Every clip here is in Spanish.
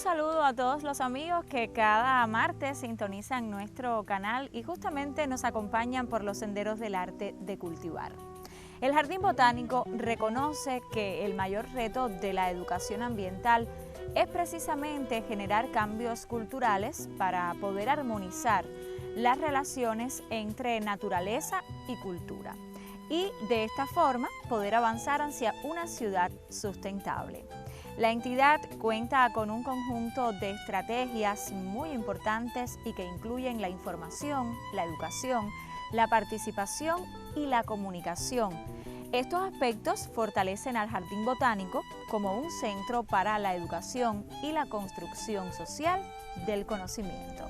saludo a todos los amigos que cada martes sintonizan nuestro canal y justamente nos acompañan por los senderos del arte de cultivar. El Jardín Botánico reconoce que el mayor reto de la educación ambiental es precisamente generar cambios culturales para poder armonizar las relaciones entre naturaleza y cultura y de esta forma poder avanzar hacia una ciudad sustentable. La entidad cuenta con un conjunto de estrategias muy importantes y que incluyen la información, la educación, la participación y la comunicación. Estos aspectos fortalecen al Jardín Botánico como un centro para la educación y la construcción social del conocimiento.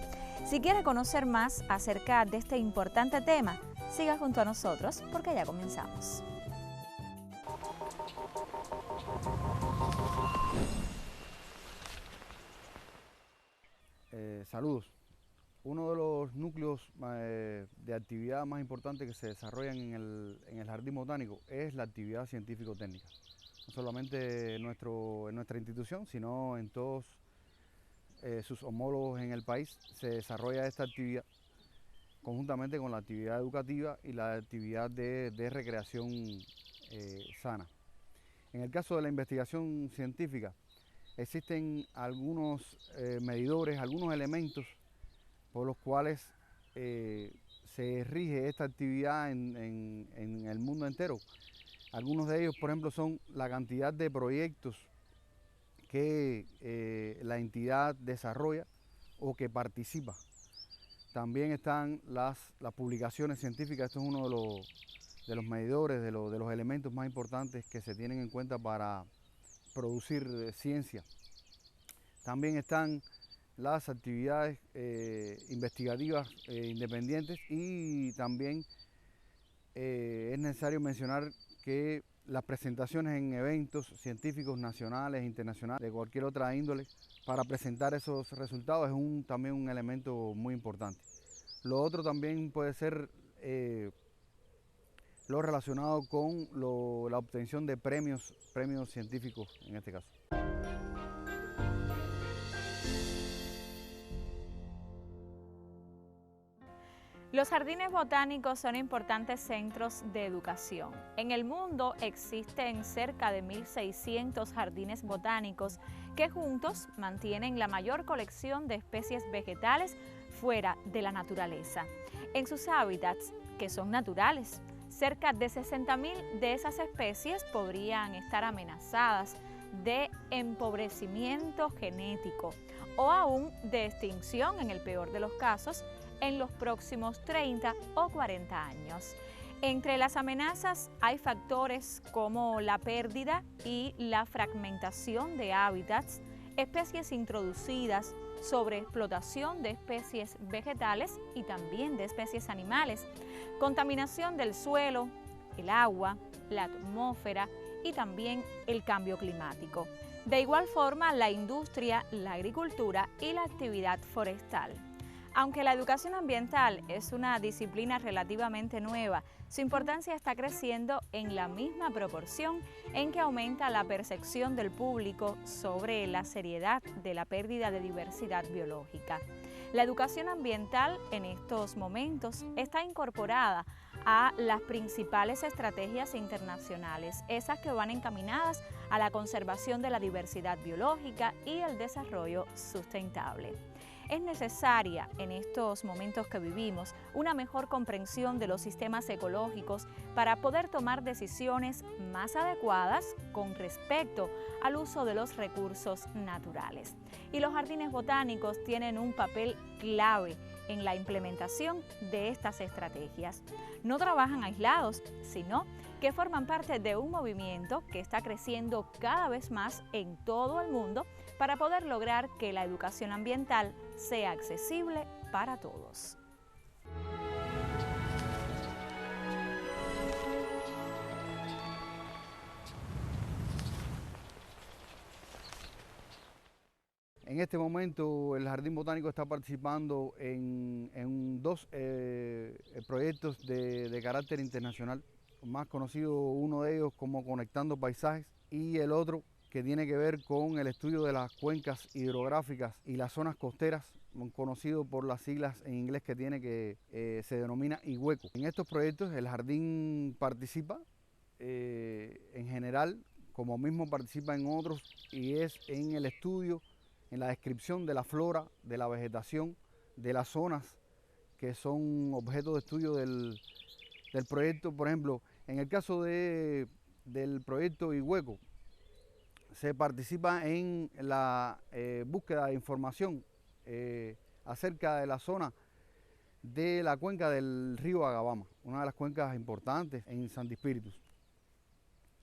Si quiere conocer más acerca de este importante tema, siga junto a nosotros porque ya comenzamos. Saludos. Uno de los núcleos de actividad más importantes que se desarrollan en el Jardín Botánico es la actividad científico-técnica. No solamente en nuestra institución, sino en todos sus homólogos en el país se desarrolla esta actividad conjuntamente con la actividad educativa y la actividad de recreación sana. En el caso de la investigación científica, existen algunos medidores, algunos elementos por los cuales se rige esta actividad en el mundo entero. Algunos de ellos, por ejemplo, son la cantidad de proyectos que la entidad desarrolla o que participa. También están las publicaciones científicas. Esto es uno de los medidores, de los elementos más importantes que se tienen en cuenta para producir ciencia. También están las actividades investigativas independientes y también es necesario mencionar que las presentaciones en eventos científicos nacionales, internacionales, de cualquier otra índole, para presentar esos resultados es también un elemento muy importante. Lo otro también puede ser lo relacionado con la obtención de premios científicos en este caso. Los jardines botánicos son importantes centros de educación. En el mundo existen cerca de 1.600 jardines botánicos que juntos mantienen la mayor colección de especies vegetales fuera de la naturaleza. En sus hábitats, que son naturales, cerca de 60.000 de esas especies podrían estar amenazadas de empobrecimiento genético o aún de extinción en el peor de los casos en los próximos 30 o 40 años. Entre las amenazas hay factores como la pérdida y la fragmentación de hábitats, especies introducidas, sobreexplotación de especies vegetales y también de especies animales, contaminación del suelo, el agua, la atmósfera y también el cambio climático. De igual forma, la industria, la agricultura y la actividad forestal. Aunque la educación ambiental es una disciplina relativamente nueva, su importancia está creciendo en la misma proporción en que aumenta la percepción del público sobre la seriedad de la pérdida de diversidad biológica. La educación ambiental en estos momentos está incorporada a las principales estrategias internacionales, esas que van encaminadas a la conservación de la diversidad biológica y el desarrollo sustentable. Es necesaria en estos momentos que vivimos una mejor comprensión de los sistemas ecológicos para poder tomar decisiones más adecuadas con respecto al uso de los recursos naturales. Y los jardines botánicos tienen un papel clave en la implementación de estas estrategias. No trabajan aislados, sino que forman parte de un movimiento que está creciendo cada vez más en todo el mundo para poder lograr que la educación ambiental sea accesible para todos. En este momento el Jardín Botánico está participando en dos proyectos de carácter internacional, más conocido uno de ellos como Conectando Paisajes y el otro que tiene que ver con el estudio de las cuencas hidrográficas y las zonas costeras, conocido por las siglas en inglés que se denomina IWECO. En estos proyectos el jardín participa en general, como mismo participa en otros, y es en el estudio, en la descripción de la flora, de la vegetación, de las zonas que son objeto de estudio del proyecto. Por ejemplo, en el caso del proyecto IWECO, se participa en la búsqueda de información acerca de la zona de la cuenca del río Agabama, una de las cuencas importantes en Santi Espíritus.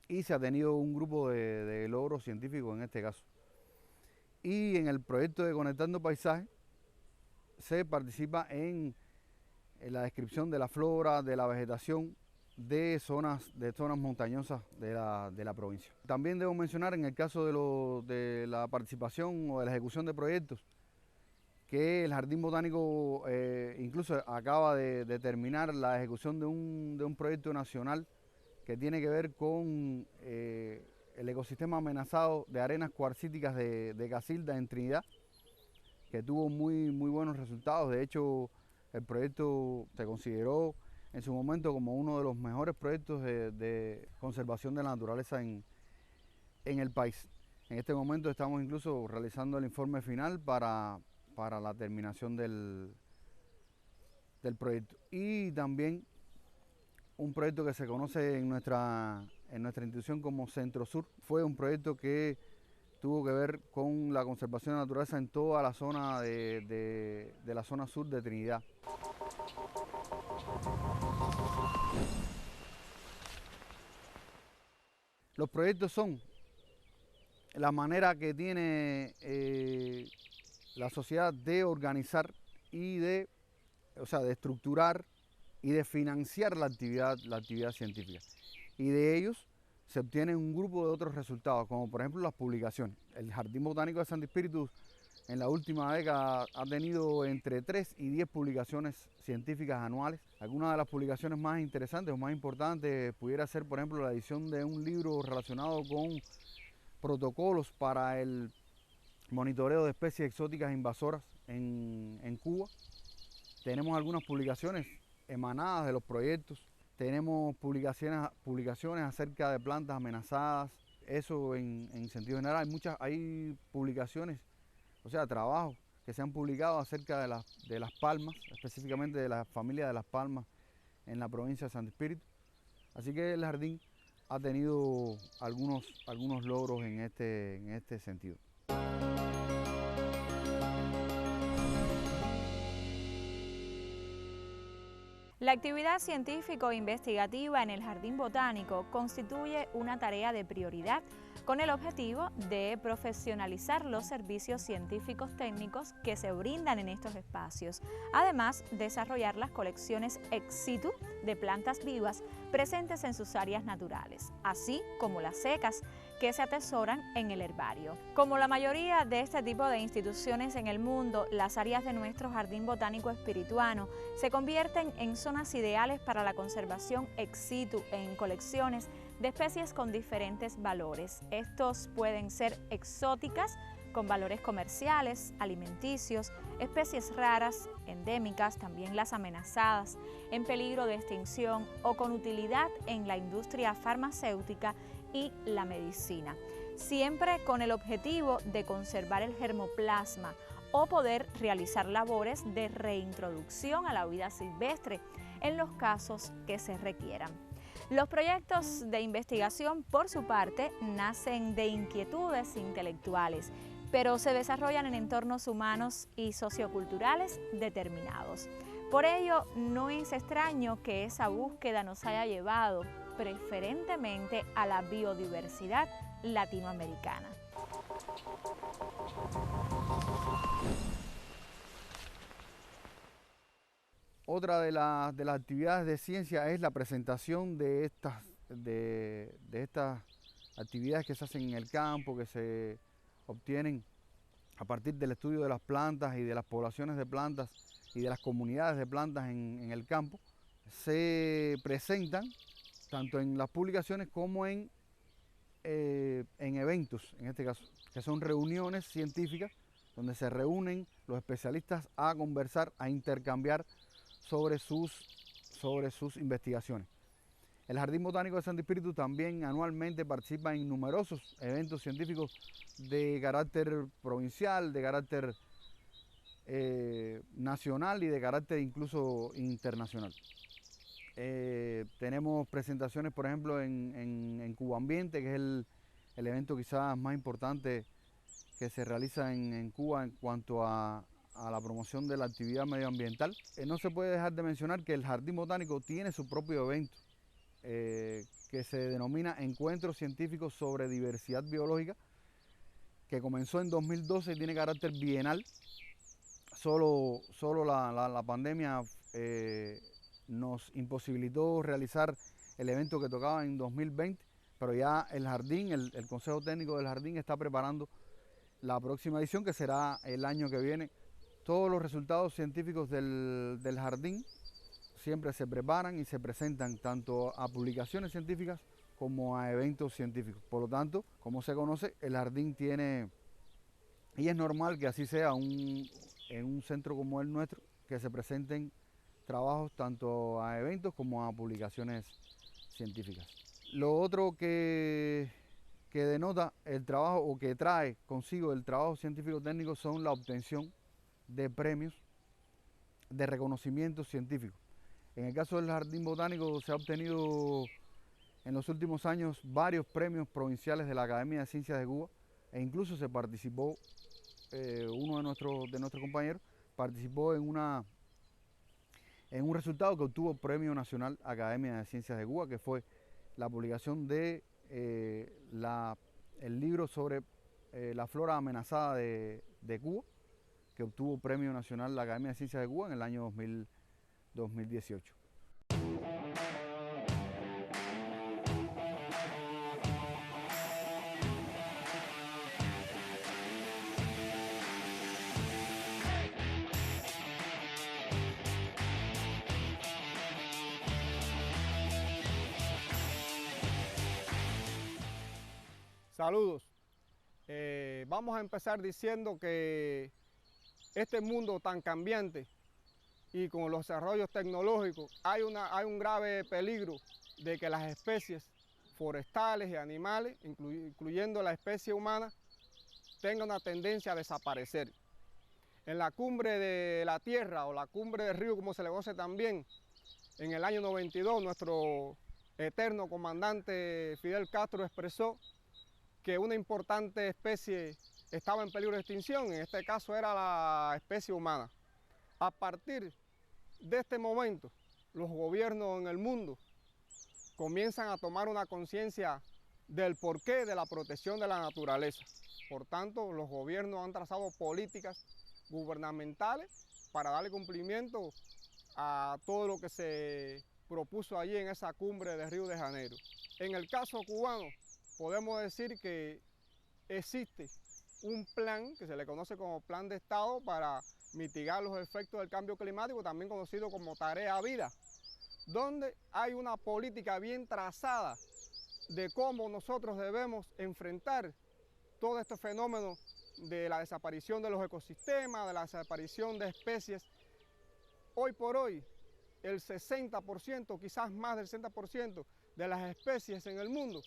Y se ha tenido un grupo de logros científicos en este caso. Y en el proyecto de Conectando Paisajes se participa en la descripción de la flora, de la vegetación, de zonas montañosas de la provincia. También debo mencionar en el caso de la participación o de la ejecución de proyectos, que el Jardín Botánico incluso acaba de terminar la ejecución de un proyecto nacional que tiene que ver con el ecosistema amenazado de arenas cuarcíticas de Casilda en Trinidad, que tuvo muy buenos resultados. De hecho, el proyecto se consideró en su momento como uno de los mejores proyectos de conservación de la naturaleza en el país. En este momento estamos incluso realizando el informe final para la terminación del proyecto. Y también un proyecto que se conoce en nuestra institución como Centro Sur. Fue un proyecto que tuvo que ver con la conservación de la naturaleza en toda la zona de la zona sur de Trinidad. Los proyectos son la manera que tiene la sociedad de organizar y de estructurar y de financiar la actividad científica. Y de ellos se obtiene un grupo de otros resultados, como por ejemplo las publicaciones. El Jardín Botánico de Santi Espíritus en la última década ha tenido entre 3 y 10 publicaciones científicas anuales. Algunas de las publicaciones más interesantes o más importantes pudiera ser, por ejemplo, la edición de un libro relacionado con protocolos para el monitoreo de especies exóticas invasoras en Cuba. Tenemos algunas publicaciones emanadas de los proyectos. Tenemos publicaciones acerca de plantas amenazadas. Eso en sentido general. Hay publicaciones, trabajos que se han publicado acerca de las palmas, específicamente de la familia de las palmas en la provincia de Santi Espíritu. Así que el jardín ha tenido algunos logros en este sentido. La actividad científico-investigativa en el Jardín Botánico constituye una tarea de prioridad con el objetivo de profesionalizar los servicios científicos técnicos que se brindan en estos espacios. Además, desarrollar las colecciones ex situ de plantas vivas presentes en sus áreas naturales, así como las secas que se atesoran en el herbario. Como la mayoría de este tipo de instituciones en el mundo, las áreas de nuestro Jardín Botánico Espirituano se convierten en zonas ideales para la conservación ex situ en colecciones de especies con diferentes valores. Estos pueden ser exóticas, con valores comerciales, alimenticios, especies raras, endémicas, también las amenazadas, en peligro de extinción o con utilidad en la industria farmacéutica y la medicina, siempre con el objetivo de conservar el germoplasma o poder realizar labores de reintroducción a la vida silvestre en los casos que se requieran. Los proyectos de investigación, por su parte, nacen de inquietudes intelectuales, pero se desarrollan en entornos humanos y socioculturales determinados. Por ello, no es extraño que esa búsqueda nos haya llevado preferentemente a la biodiversidad latinoamericana. Otra de las actividades de ciencia es la presentación de estas actividades que se hacen en el campo, que se obtienen a partir del estudio de las plantas y de las poblaciones de plantas y de las comunidades de plantas en el campo. Se presentan tanto en las publicaciones como en en eventos, en este caso, que son reuniones científicas donde se reúnen los especialistas a conversar, a intercambiar sobre sus investigaciones. El Jardín Botánico de Santo Espíritu también anualmente participa en numerosos eventos científicos de carácter provincial, de carácter nacional y de carácter incluso internacional. Tenemos presentaciones, por ejemplo, en Cuba Ambiente, que es el evento quizás más importante que se realiza en Cuba en cuanto a la promoción de la actividad medioambiental. No se puede dejar de mencionar que el Jardín Botánico tiene su propio evento, que se denomina Encuentros Científicos sobre Diversidad Biológica, que comenzó en 2012 y tiene carácter bienal. Solo la pandemia nos imposibilitó realizar el evento que tocaba en 2020, pero ya el jardín, el Consejo Técnico del Jardín está preparando la próxima edición, que será el año que viene. Todos los resultados científicos del jardín siempre se preparan y se presentan tanto a publicaciones científicas como a eventos científicos. Por lo tanto, como se conoce, el jardín tiene, y es normal que así sea en un centro como el nuestro, que se presenten trabajos tanto a eventos como a publicaciones científicas. Lo otro que denota el trabajo o que trae consigo el trabajo científico técnico son la obtención de premios de reconocimiento científico. En el caso del Jardín Botánico se ha obtenido en los últimos años varios premios provinciales de la Academia de Ciencias de Cuba, e incluso se participó, uno de nuestros compañeros participó en un resultado que obtuvo Premio Nacional Academia de Ciencias de Cuba, que fue la publicación de el libro sobre la flora amenazada de Cuba, que obtuvo Premio Nacional la Academia de Ciencias de Cuba en el año 2018. Saludos. Vamos a empezar diciendo que este mundo tan cambiante y con los desarrollos tecnológicos hay un grave peligro de que las especies forestales y animales, incluyendo la especie humana, tengan una tendencia a desaparecer. En la cumbre de la Tierra o la cumbre del río, como se le conoce también, en el año 92, nuestro eterno comandante Fidel Castro expresó que una importante especie estaba en peligro de extinción, en este caso era la especie humana. A partir de este momento, los gobiernos en el mundo comienzan a tomar una conciencia del porqué de la protección de la naturaleza. Por tanto, los gobiernos han trazado políticas gubernamentales para darle cumplimiento a todo lo que se propuso allí en esa cumbre de Río de Janeiro. En el caso cubano, podemos decir que existe un plan que se le conoce como Plan de Estado para mitigar los efectos del cambio climático, también conocido como Tarea Vida, donde hay una política bien trazada de cómo nosotros debemos enfrentar todo este fenómeno de la desaparición de los ecosistemas, de la desaparición de especies. Hoy por hoy, el 60%, quizás más del 60% de las especies en el mundo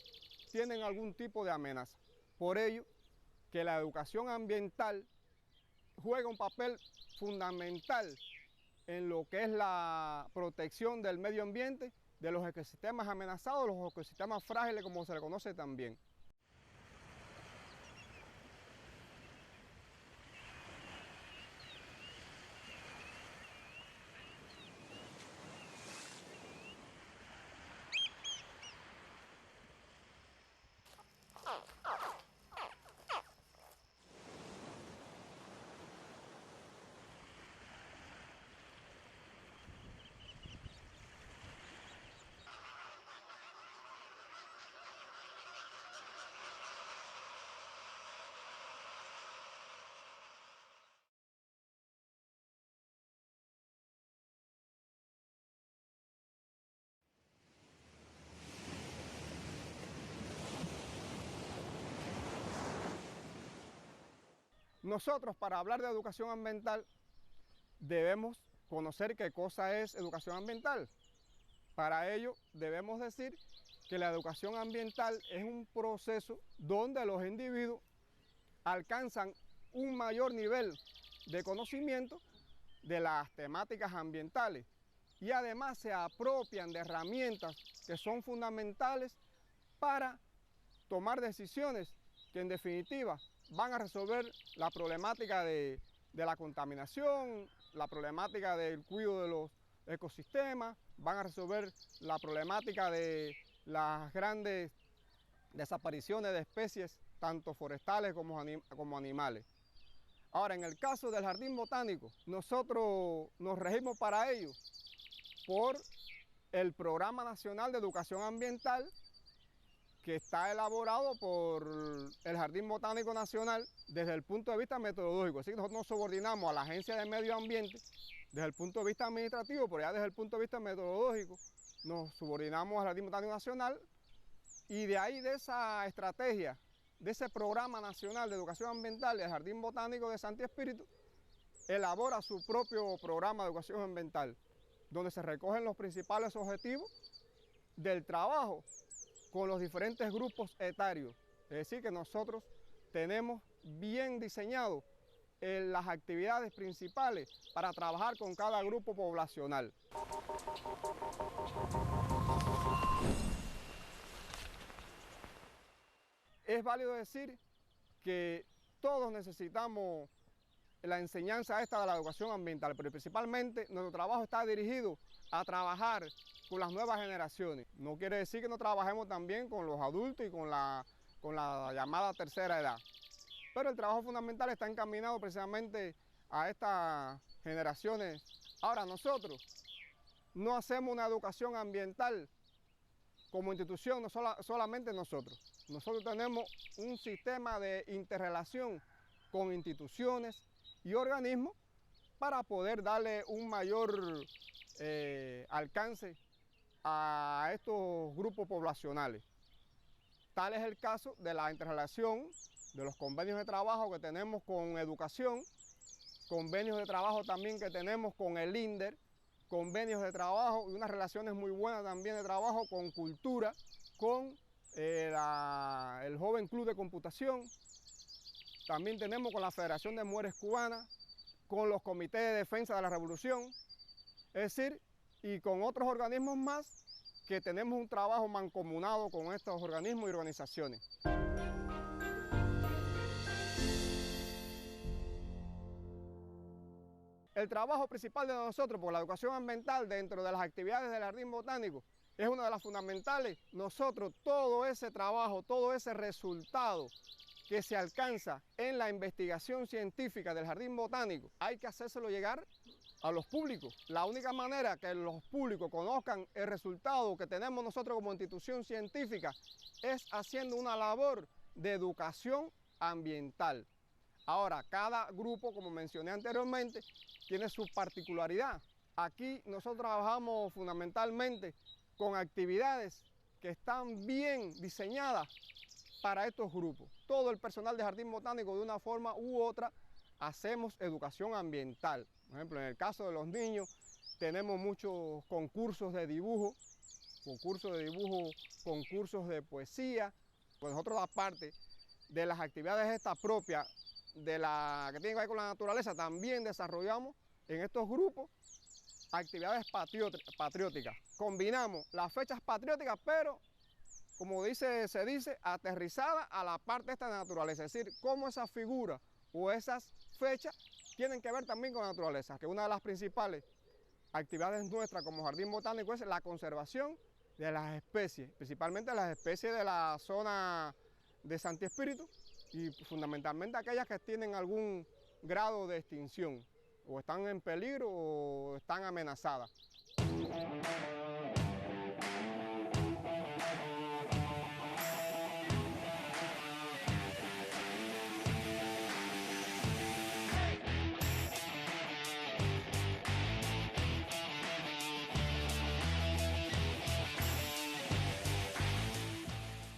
tienen algún tipo de amenaza. Por ello, que la educación ambiental juega un papel fundamental en lo que es la protección del medio ambiente, de los ecosistemas amenazados, los ecosistemas frágiles, como se le conoce también. nosotros, para hablar de educación ambiental, debemos conocer qué cosa es educación ambiental. Para ello, debemos decir que la educación ambiental es un proceso donde los individuos alcanzan un mayor nivel de conocimiento de las temáticas ambientales y además se apropian de herramientas que son fundamentales para tomar decisiones que en definitiva van a resolver la problemática de la contaminación, la problemática del cuidado de los ecosistemas, van a resolver la problemática de las grandes desapariciones de especies, tanto forestales como animales. Ahora, en el caso del Jardín Botánico, nosotros nos regimos para ello por el Programa Nacional de Educación Ambiental, que está elaborado por el Jardín Botánico Nacional desde el punto de vista metodológico. Así que nosotros nos subordinamos a la Agencia de Medio Ambiente desde el punto de vista administrativo, pero ya desde el punto de vista metodológico nos subordinamos al Jardín Botánico Nacional, y de ahí, de esa estrategia, de ese Programa Nacional de Educación Ambiental, el Jardín Botánico de Santi Espíritu elabora su propio programa de educación ambiental, donde se recogen los principales objetivos del trabajo con los diferentes grupos etarios. Es decir, que nosotros tenemos bien diseñado las actividades principales para trabajar con cada grupo poblacional. Es válido decir que todos necesitamos la enseñanza esta de la educación ambiental, pero principalmente nuestro trabajo está dirigido a trabajar con las nuevas generaciones. No quiere decir que no trabajemos también con los adultos y con la llamada tercera edad, pero el trabajo fundamental está encaminado precisamente a estas generaciones. Ahora, nosotros no hacemos una educación ambiental como institución, no solamente nosotros. Nosotros tenemos un sistema de interrelación con instituciones y organismos para poder darle un mayor alcance a estos grupos poblacionales. Tal es el caso de la interrelación de los convenios de trabajo que tenemos con educación, convenios de trabajo también que tenemos con el INDER, convenios de trabajo y unas relaciones muy buenas también de trabajo con cultura, con el Joven Club de Computación. También tenemos con la Federación de Mujeres Cubanas, con los comités de defensa de la revolución, es decir, y con otros organismos más que tenemos un trabajo mancomunado con estos organismos y organizaciones. El trabajo principal de nosotros por la educación ambiental dentro de las actividades del Jardín Botánico es una de las fundamentales. Nosotros todo ese trabajo, todo ese resultado que se alcanza en la investigación científica del Jardín Botánico, hay que hacérselo llegar a los públicos. La única manera que los públicos conozcan el resultado que tenemos nosotros como institución científica es haciendo una labor de educación ambiental. Ahora, cada grupo, como mencioné anteriormente, tiene su particularidad. Aquí nosotros trabajamos fundamentalmente con actividades que están bien diseñadas para estos grupos. Todo el personal de Jardín Botánico, de una forma u otra, hacemos educación ambiental. Por ejemplo, en el caso de los niños, tenemos muchos concursos de dibujo, concursos de poesía. Pues nosotros, aparte de las actividades estas propias, que tienen que ver con la naturaleza, también desarrollamos en estos grupos actividades patrióticas. Combinamos las fechas patrióticas, pero como se dice, aterrizada a la parte esta de naturaleza, es decir, cómo esas figuras o esas fechas tienen que ver también con la naturaleza, que una de las principales actividades nuestras como Jardín Botánico es la conservación de las especies, principalmente las especies de la zona de Santi Espíritu y fundamentalmente aquellas que tienen algún grado de extinción, o están en peligro o están amenazadas.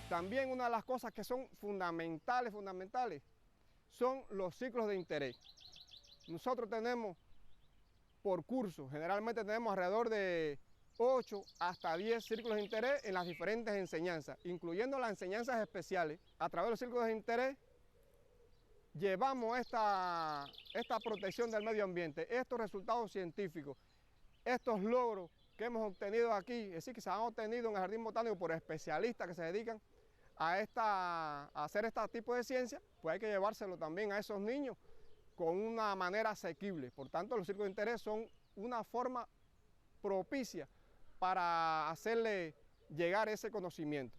También una de las cosas que son fundamentales, son los ciclos de interés. Nosotros tenemos por curso, generalmente tenemos alrededor de 8 hasta 10 círculos de interés en las diferentes enseñanzas, incluyendo las enseñanzas especiales. A través de los círculos de interés llevamos esta protección del medio ambiente, estos resultados científicos, estos logros que hemos obtenido aquí, es decir, que se han obtenido en el Jardín Botánico por especialistas que se dedican a hacer este tipo de ciencia, pues hay que llevárselo también a esos niños con una manera asequible. Por tanto, los círculos de interés son una forma propicia para hacerle llegar ese conocimiento.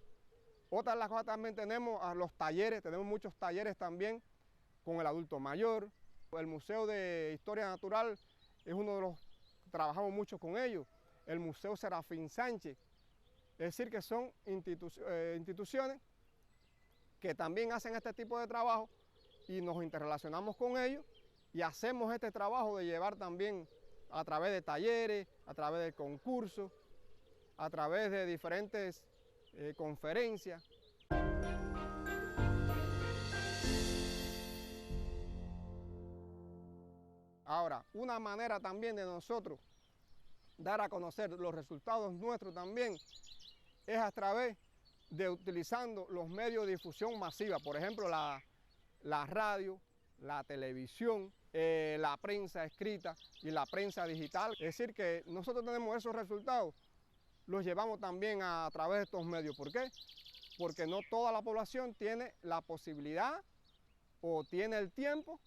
Otra de las cosas también tenemos a los talleres, tenemos muchos talleres también con el adulto mayor. El Museo de Historia Natural es uno de los que trabajamos mucho con ellos. El Museo Serafín Sánchez, es decir, que son instituciones que también hacen este tipo de trabajo y nos interrelacionamos con ellos y hacemos este trabajo de llevar también a través de talleres, a través de concursos, a través de diferentes conferencias. Ahora, una manera también de nosotros dar a conocer los resultados nuestros también es a través de utilizando los medios de difusión masiva, por ejemplo la radio, la televisión, la prensa escrita y la prensa digital. Es decir, que nosotros tenemos esos resultados, los llevamos también a través de estos medios. ¿Por qué? Porque no toda la población tiene la posibilidad o tiene el tiempo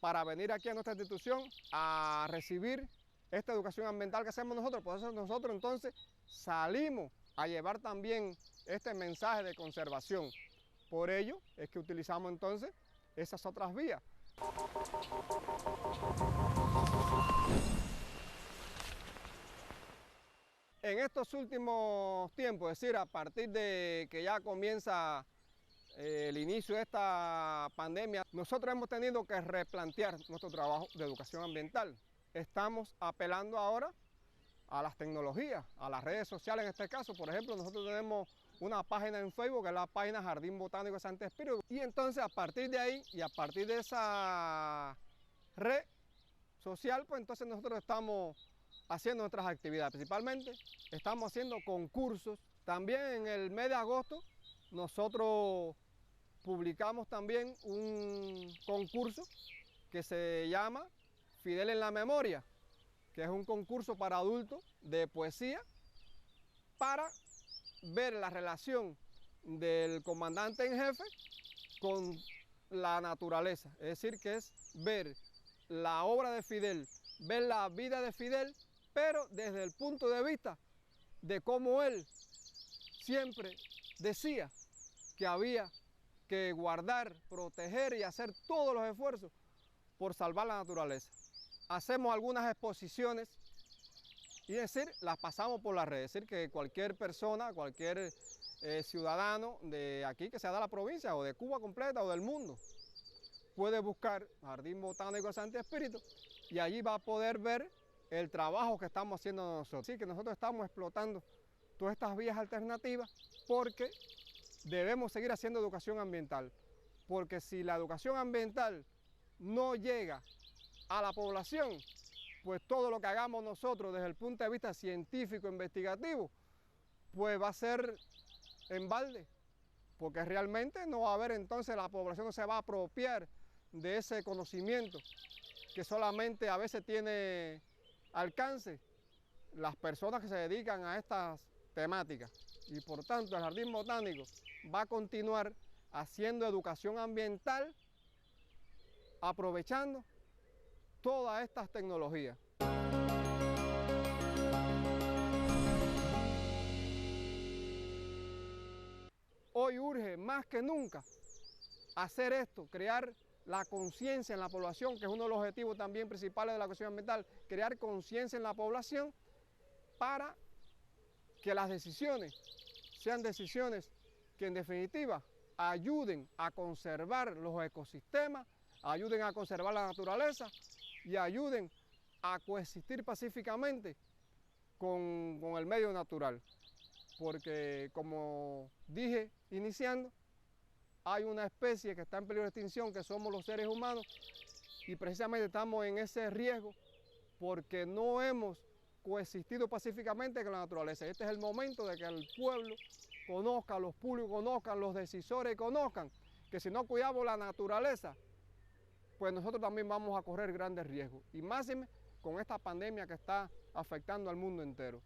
para venir aquí a nuestra institución a recibir esta educación ambiental que hacemos nosotros. Por eso nosotros entonces salimos a llevar también este mensaje de conservación. Por ello es que utilizamos entonces esas otras vías. En estos últimos tiempos, es decir, a partir de que ya comienza el inicio de esta pandemia, nosotros hemos tenido que replantear nuestro trabajo de educación ambiental. Estamos apelando ahora a las tecnologías, a las redes sociales en este caso. Por ejemplo, nosotros tenemos una página en Facebook, que es la página Jardín Botánico de Santo Espíritu. Y entonces a partir de ahí y a partir de esa red social, pues entonces nosotros estamos haciendo nuestras actividades. Principalmente estamos haciendo concursos. También en el mes de agosto nosotros publicamos también un concurso que se llama Fidel en la Memoria, que es un concurso para adultos de poesía para ver la relación del comandante en jefe con la naturaleza. Es decir, que es ver la obra de Fidel, ver la vida de Fidel, pero desde el punto de vista de cómo él siempre decía que había que guardar, proteger y hacer todos los esfuerzos por salvar la naturaleza. Hacemos algunas exposiciones y decir, las pasamos por las redes. Es decir, que cualquier persona, cualquier ciudadano de aquí que sea de la provincia o de Cuba completa o del mundo, puede buscar Jardín Botánico de Santo Espíritu y allí va a poder ver el trabajo que estamos haciendo nosotros. Así que nosotros estamos explotando todas estas vías alternativas porque debemos seguir haciendo educación ambiental. Porque si la educación ambiental no llega a la población, pues todo lo que hagamos nosotros desde el punto de vista científico, investigativo, pues va a ser en balde, porque realmente no va a haber, entonces la población no se va a apropiar de ese conocimiento que solamente a veces tiene alcance las personas que se dedican a estas temáticas. Y por tanto el Jardín Botánico va a continuar haciendo educación ambiental aprovechando todas estas tecnologías. Hoy urge más que nunca hacer esto, crear la conciencia en la población, que es uno de los objetivos también principales de la educación ambiental, crear conciencia en la población para que las decisiones sean decisiones que en definitiva ayuden a conservar los ecosistemas, ayuden a conservar la naturaleza y ayuden a coexistir pacíficamente con el medio natural. Porque como dije iniciando, hay una especie que está en peligro de extinción, que somos los seres humanos, y precisamente estamos en ese riesgo porque no hemos coexistido pacíficamente con la naturaleza. Este es el momento de que el pueblo conozca, los públicos conozcan, los decisores conozcan, que si no cuidamos la naturaleza, pues nosotros también vamos a correr grandes riesgos. Y más con esta pandemia que está afectando al mundo entero.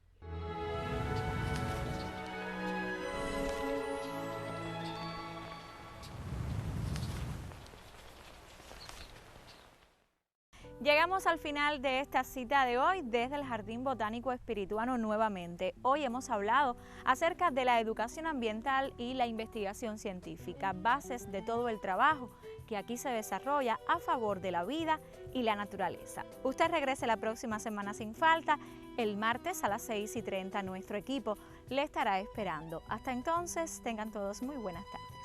Llegamos al final de esta cita de hoy desde el Jardín Botánico Espirituano nuevamente. Hoy hemos hablado acerca de la educación ambiental y la investigación científica, bases de todo el trabajo que aquí se desarrolla a favor de la vida y la naturaleza. Usted regrese la próxima semana sin falta. El martes a las 6:30 nuestro equipo le estará esperando. Hasta entonces, tengan todos muy buenas tardes.